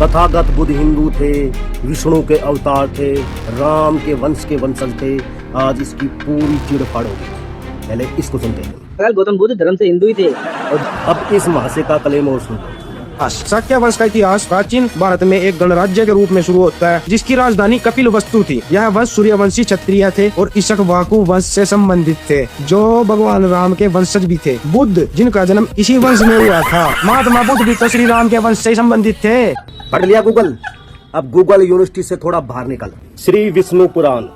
तथागत बुद्ध हिंदू थे, विष्णु के अवतार थे, राम के वंशज थे। आज इसकी पूरी चिड़ फाड़ होगी। पहले इसको सुनते हैं। अगर गौतम बुद्ध धर्म से हिंदू ही थे और अब इस महाशय का कलेम और सुनते हैं। शाक्य वंश का इतिहास प्राचीन भारत में एक गणराज्य के रूप में शुरू होता है, जिसकी राजधानी कपिलवस्तु थी। यह वंश सूर्यवंशी क्षत्रिय थे और इक्ष्वाकु वंश से संबंधित थे, जो भगवान राम के वंशज भी थे। बुद्ध, जिनका जन्म इसी वंश में हुआ था, महात्मा बुद्ध भी तो श्री राम के वंश से संबंधित थे। पढ़ लिया गूगल? अब गूगल यूनिवर्सिटी से थोड़ा बाहर निकल। श्री विष्णु पुराण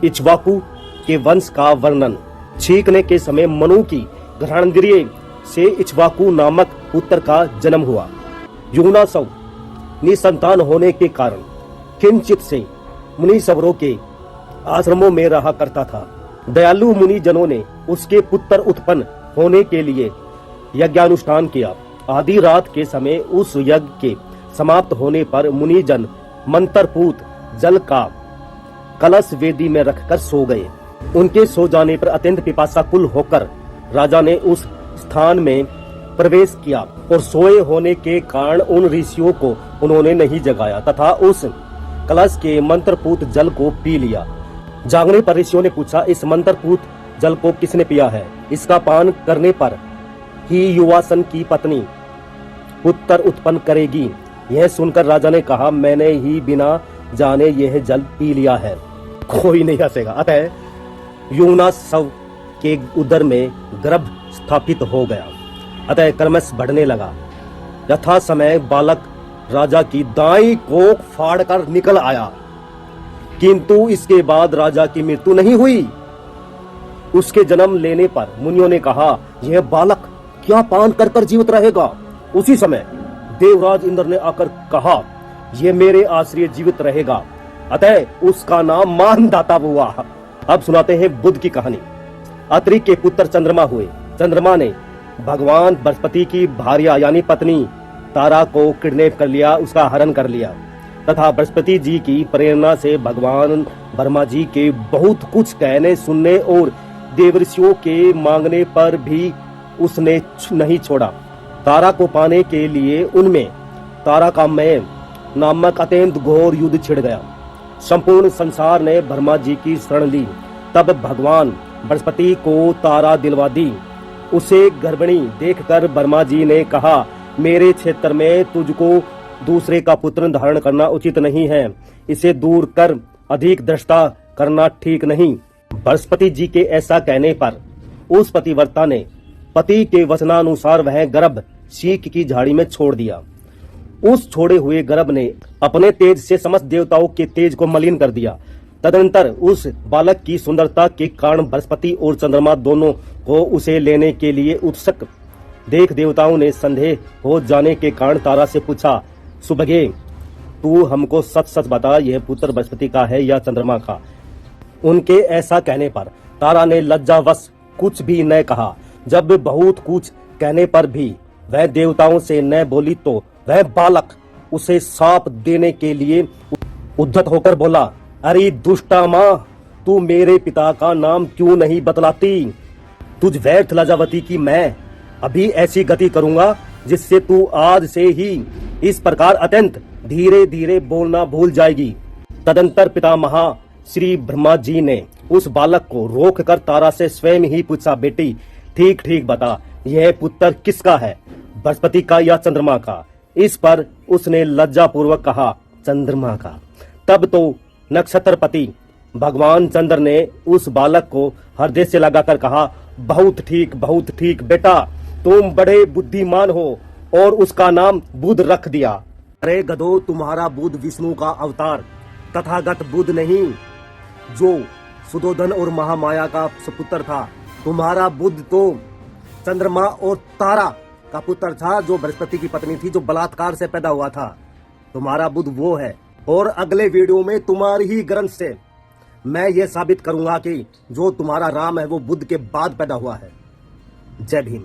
इक्ष्वाकु के वंश का वर्णन। छींकने के समय मनु की घ्राणेंद्रिय से इक्ष्वाकु नामक पुत्र का जन्म हुआ। युवनासव निसंतान होने के कारण किंचित से मुनीश्वरों के आश्रमों में रहा करता था। दयालु मुनि जनों ने उसके पुत्र उत्पन्न होने के लिए यज्ञानुष्ठान किया। आधी रात के समय उस यज्ञ के समाप्त होने पर मुनि जन मंत्रपूत जल का कलश वेदी में रखकर सो गए। उनके सो जाने पर अत्यंत पिपासाकुल होकर राजा ने उस स्थान में प्रवेश किया और सोए होने के कारण उन ऋषियों को उन्होंने नहीं जगाया तथा उस कलश के मंत्रपूत जल को पी लिया। जागने पर ऋषियों ने पूछा, इस मंत्रपूत जल को किसने पिया है? इसका पान करने पर ही युवासन की पत्नी पुत्र उत्पन्न करेगी। यह सुनकर राजा ने कहा, मैंने ही बिना जाने यह जल पी लिया है। कोई नहीं हंसेगा। अतः युवनासव के उदर में गर्भ स्थापित हो गया। अतः क्रमश बढ़ने लगा। यथा समय बालक राजा की दाईं कोख फाड़कर निकल आया, किंतु इसके बाद राजा की मृत्यु नहीं हुई। उसके जन्म लेने पर मुनियों ने कहा, यह बालक क्या पान कर कर जीवित रहेगा? उसी समय देवराज इंद्र ने आकर कहा, यह मेरे आश्रय जीवित रहेगा। अतः उसका नाम मानदाता हुआ। अब सुनाते हैं बुद्ध की कहानी। अत्रि के पुत्र चंद्रमा हुए। चंद्रमा ने भगवान बृहस्पति की भार्या यानी पत्नी तारा को किडनैप कर लिया, उसका हरण कर लिया तथा बृहस्पति जी की प्रेरणा से भगवान ब्रह्मा जी के बहुत कुछ कहने सुनने और देवर्षियों के मांगने पर भी उसने नहीं छोड़ा। तारा को पाने के लिए उनमें तारा का मय नामक अत्यंत घोर युद्ध छिड़ गया। संपूर्ण संसार ने ब्रह्मा जी की शरण ली। तब भगवान बृहस्पति को तारा दिलवा दी। उसे गर्भिणी देखकर ब्रह्मा जी ने कहा, मेरे क्षेत्र में तुझको दूसरे का पुत्र धारण करना उचित नहीं है। इसे दूर कर, अधिक दृष्टा करना ठीक नहीं। बृहस्पति जी के ऐसा कहने पर उस पतिव्रता ने पति के वचनानुसार वह गर्भ सीक की झाड़ी में छोड़ दिया। उस छोड़े हुए गर्भ ने अपने तेज से समस्त देवताओं के तेज को मलिन कर दिया। तदनंतर उस बालक की सुंदरता के कारण बृहस्पति और चंद्रमा दोनों को उसे लेने के लिए उत्सुक देख देवताओं ने संदेह हो जाने के कारण तारा से पूछा, सुभगे तू हमको सच सच बता, यह पुत्र बृहस्पति का है या चंद्रमा का? उनके ऐसा कहने पर तारा ने लज्जावश कुछ भी न कहा। जब बहुत कुछ कहने पर भी वह देवताओं से न बोली तो वह बालक उसे शाप देने के लिए उद्धत होकर बोला, अरे दुष्टा माँ, तू मेरे पिता का नाम क्यों नहीं बतलाती? तुझ व्यर्थ लज्जावती की मैं अभी ऐसी गति करूंगा जिससे तू आज से ही इस प्रकार अत्यंत धीरे धीरे बोलना भूल जाएगी। तदंतर पितामह श्री ब्रह्मा जी ने उस बालक को रोक कर तारा से स्वयं ही पूछा, बेटी ठीक ठीक बता, यह पुत्र किसका है, बृहस्पति का या चंद्रमा का? इस पर उसने लज्जापूर्वक कहा, चंद्रमा का। तब तो नक्षत्रपति भगवान चंद्र ने उस बालक को हृदय से लगाकर कहा, बहुत ठीक बेटा, तुम बड़े बुद्धिमान हो, और उसका नाम बुद्ध रख दिया। अरे गधो, तुम्हारा बुद्ध विष्णु का अवतार तथागत बुद्ध नहीं, जो सुदोधन और महामाया का सुपुत्र था। तुम्हारा बुद्ध तो चंद्रमा और तारा का पुत्र था, जो बृहस्पति की पत्नी थी, जो बलात्कार से पैदा हुआ था। तुम्हारा बुद्ध वो है। और अगले वीडियो में तुम्हारी ही ग्रंथ से मैं ये साबित करूंगा कि जो तुम्हारा राम है वो बुद्ध के बाद पैदा हुआ है। जय भीम।